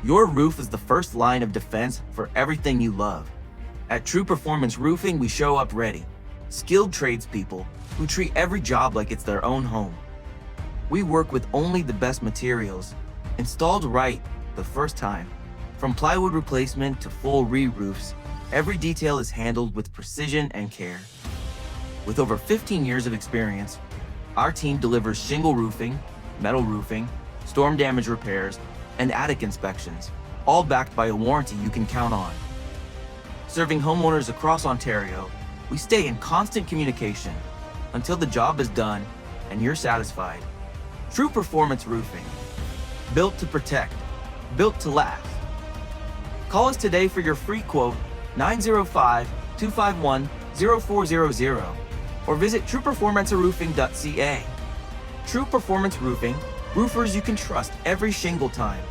Your roof is the first line of defense for everything you love. At True Performance Roofing, we show up ready. Skilled tradespeople who treat every job like it's their own home. We work with only the best materials, installed right the first time. From plywood replacement to full re-roofs, every detail is handled with precision and care. With over 15 years of experience, our team delivers shingle roofing, metal roofing, storm damage repairs, and attic inspections, all backed by a warranty you can count on. Serving homeowners across Ontario, we stay in constant communication until the job is done and you're satisfied. True Performance Roofing. Built to protect, built to last. Call us today for your free quote, 905-251-0400, or visit trueperformanceroofing.ca. True Performance Roofing, roofers you can trust every shingle time.